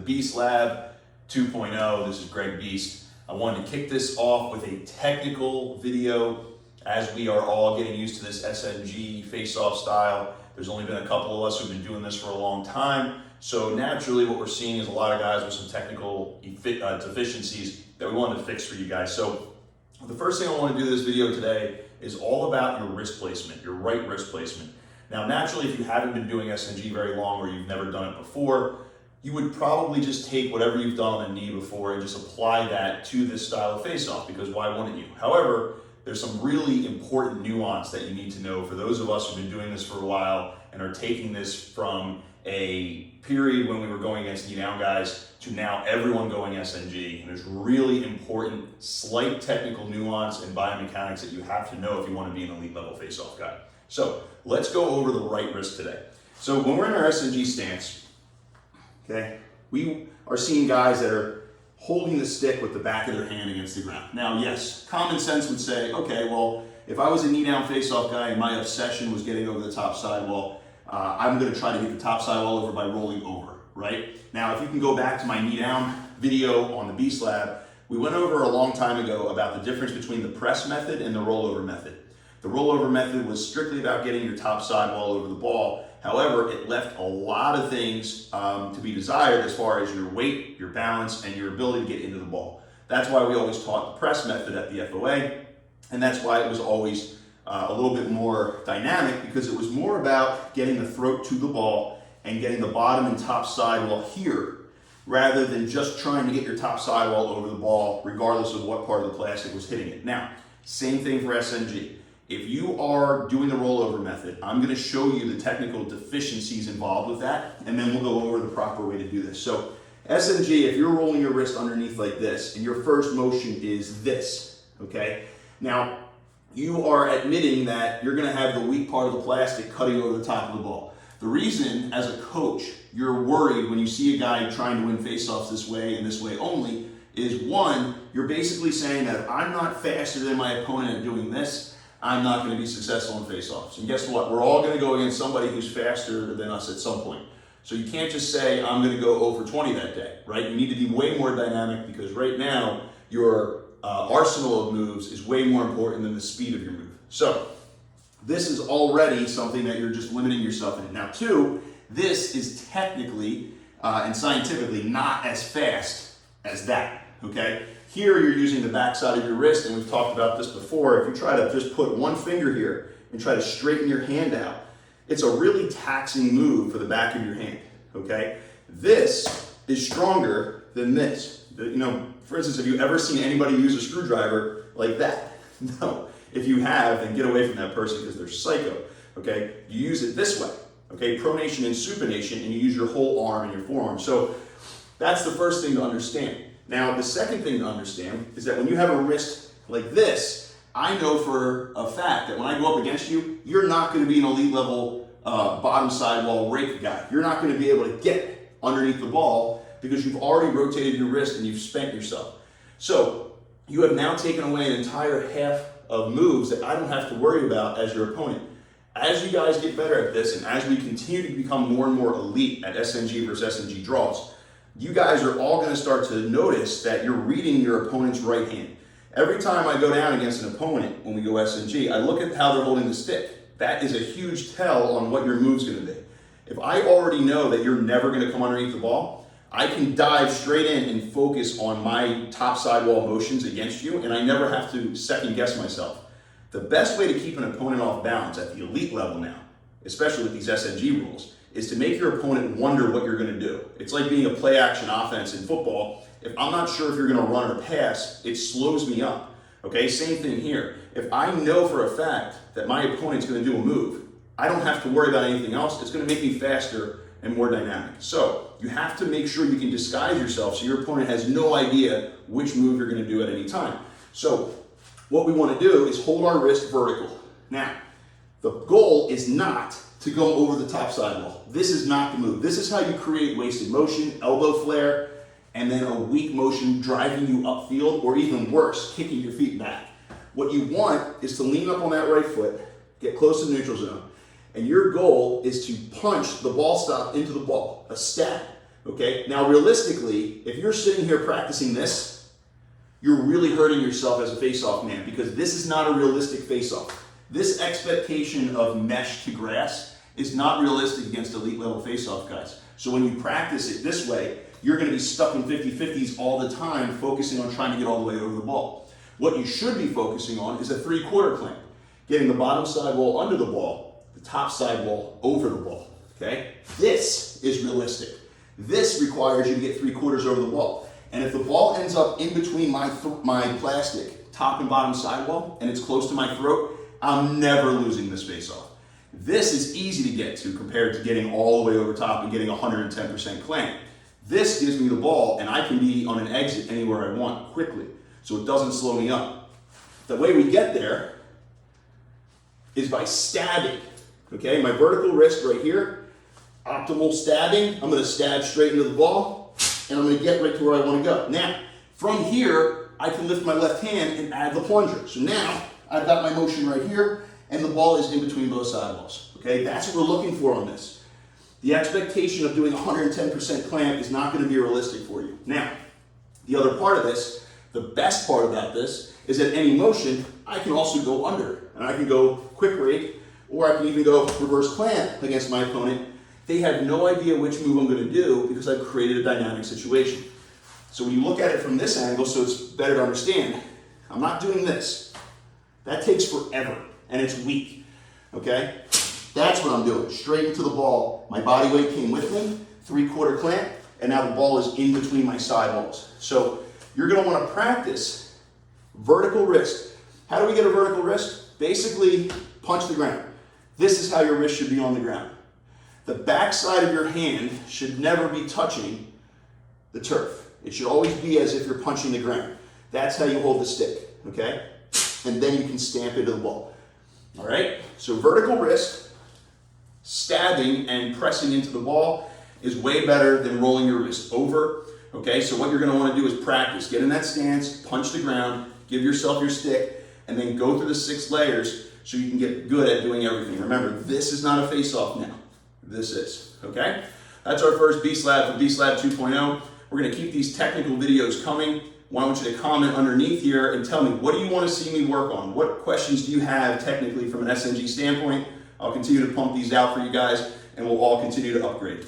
Beast Lab 2.0. This is Greg Beast. I wanted to kick this off with a technical video as we are all getting used to this SNG face-off style. There's only been a couple of us who've been doing this for a long time. So naturally what we're seeing is a lot of guys with some technical deficiencies that we wanted to fix for you guys. So the first thing I want to do this video today is all about your wrist placement, your right wrist placement. Now, naturally, if you haven't been doing SNG very long or you've never done it before, you would probably just take whatever you've done on a knee before and just apply that to this style of face-off, because why wouldn't you? However, there's some really important nuance that you need to know for those of us who've been doing this for a while and are taking this from a period when we were going against knee-down guys to now everyone going SNG. And there's really important, slight technical nuance and biomechanics that you have to know if you want to be an elite level face-off guy. So let's go over the right wrist today. So when we're in our SNG stance, okay, we are seeing guys that are holding the stick with the back of their hand against the ground. Now, yes, common sense would say, okay, well, if I was a knee-down face-off guy and my obsession was getting over the top sidewall, I'm going to try to get the top sidewall over by rolling over, right? Now, if you can go back to my knee-down video on the Beast Lab, we went over a long time ago about the difference between the press method and the rollover method. The rollover method was strictly about getting your top sidewall over the ball. However, it left a lot of things to be desired as far as your weight, your balance, and your ability to get into the ball. That's why we always taught the press method at the FOA, and that's why it was always a little bit more dynamic, because it was more about getting the throat to the ball and getting the bottom and top sidewall here, rather than just trying to get your top sidewall over the ball, regardless of what part of the plastic was hitting it. Now, same thing for SNG. If you are doing the rollover method, I'm going to show you the technical deficiencies involved with that, and then we'll go over the proper way to do this. So SNG, if you're rolling your wrist underneath like this, and your first motion is this, okay? Now, you are admitting that you're going to have the weak part of the plastic cutting over the top of the ball. The reason, as a coach, you're worried when you see a guy trying to win faceoffs this way and this way only is, one, you're basically saying that if I'm not faster than my opponent at doing this, I'm not going to be successful in faceoffs. And guess what? We're all going to go against somebody who's faster than us at some point. So you can't just say, I'm going to go 0 for 20 that day, right? You need to be way more dynamic, because right now your arsenal of moves is way more important than the speed of your move. So this is already something that you're just limiting yourself in. Now, two, this is technically and scientifically not as fast as that, okay? Here you're using the backside of your wrist, and we've talked about this before. If you try to just put one finger here and try to straighten your hand out, it's a really taxing move for the back of your hand, okay? This is stronger than this. You know, for instance, have you ever seen anybody use a screwdriver like that? No. If you have, then get away from that person, because they're psycho, okay? You use it this way, okay? Pronation and supination, and you use your whole arm and your forearm. So that's the first thing to understand. Now, the second thing to understand is that when you have a wrist like this, I know for a fact that when I go up against you, you're not going to be an elite level bottom sidewall rake guy. You're not going to be able to get underneath the ball, because you've already rotated your wrist and you've spent yourself. So you have now taken away an entire half of moves that I don't have to worry about as your opponent. As you guys get better at this, and as we continue to become more and more elite at SNG versus SNG draws, you guys are all going to start to notice that you're reading your opponent's right hand. Every time I go down against an opponent when we go SNG, I look at how they're holding the stick. That is a huge tell on what your move's going to be. If I already know that you're never going to come underneath the ball, I can dive straight in and focus on my top sidewall motions against you, and I never have to second guess myself. The best way to keep an opponent off balance at the elite level now, especially with these SNG rules, is to make your opponent wonder what you're going to do. It's like being a play-action offense in football. If I'm not sure if you're going to run or pass, it slows me up. Okay, same thing here. If I know for a fact that my opponent's going to do a move, I don't have to worry about anything else. It's going to make me faster and more dynamic. So you have to make sure you can disguise yourself so your opponent has no idea which move you're going to do at any time. So what we want to do is hold our wrist vertical. Now, the goal is not to go over the top sidewall. This is not the move. This is how you create wasted motion, elbow flare, and then a weak motion driving you upfield, or even worse, kicking your feet back. What you want is to lean up on that right foot, get close to the neutral zone, and your goal is to punch the ball stop into the ball, a stab. Okay, now realistically, if you're sitting here practicing this, you're really hurting yourself as a face-off man, because this is not a realistic face-off. This expectation of mesh to grass is not realistic against elite level face-off guys. So when you practice it this way, you're going to be stuck in 50-50s all the time, focusing on trying to get all the way over the ball. What you should be focusing on is a 3/4 clamp, getting the bottom sidewall under the ball, the top sidewall over the ball. Okay, this is realistic. This requires you to get 3/4 over the ball. And if the ball ends up in between my plastic top and bottom sidewall and it's close to my throat, I'm never losing this face-off. This is easy to get to compared to getting all the way over top and getting 110% clamp. This gives me the ball and I can be on an exit anywhere I want quickly, so it doesn't slow me up. The way we get there is by stabbing. Okay, my vertical wrist right here, optimal stabbing. I'm going to stab straight into the ball and I'm going to get right to where I want to go. Now, from here, I can lift my left hand and add the plunger. So now I've got my motion right here and the ball is in between both sidewalls. Okay, that's what we're looking for on this. The expectation of doing 110% clamp is not going to be realistic for you. Now, the other part of this, the best part about this, is that any motion, I can also go under. And I can go quick rake, or I can even go reverse clamp against my opponent. They have no idea which move I'm going to do because I've created a dynamic situation. So when you look at it from this angle, so it's better to understand, I'm not doing this. That takes forever, and it's weak, okay? That's what I'm doing, straight into the ball. My body weight came with me, 3/4 clamp, and now the ball is in between my sidewalls. So you're going to want to practice vertical wrist. How do we get a vertical wrist? Basically, punch the ground. This is how your wrist should be on the ground. The back side of your hand should never be touching the turf. It should always be as if you're punching the ground. That's how you hold the stick, okay? And then you can stamp into the ball. All right? So vertical wrist, stabbing and pressing into the ball is way better than rolling your wrist over. Okay, so what you're going to want to do is practice. Get in that stance, punch the ground, give yourself your stick, and then go through the 6 layers so you can get good at doing everything. Remember, this is not a face-off now. This is, okay? That's our first Beast Lab for Beast Lab 2.0. We're going to keep these technical videos coming. I want you to comment underneath here and tell me, what do you want to see me work on? What questions do you have technically from an SNG standpoint? I'll continue to pump these out for you guys, and we'll all continue to upgrade.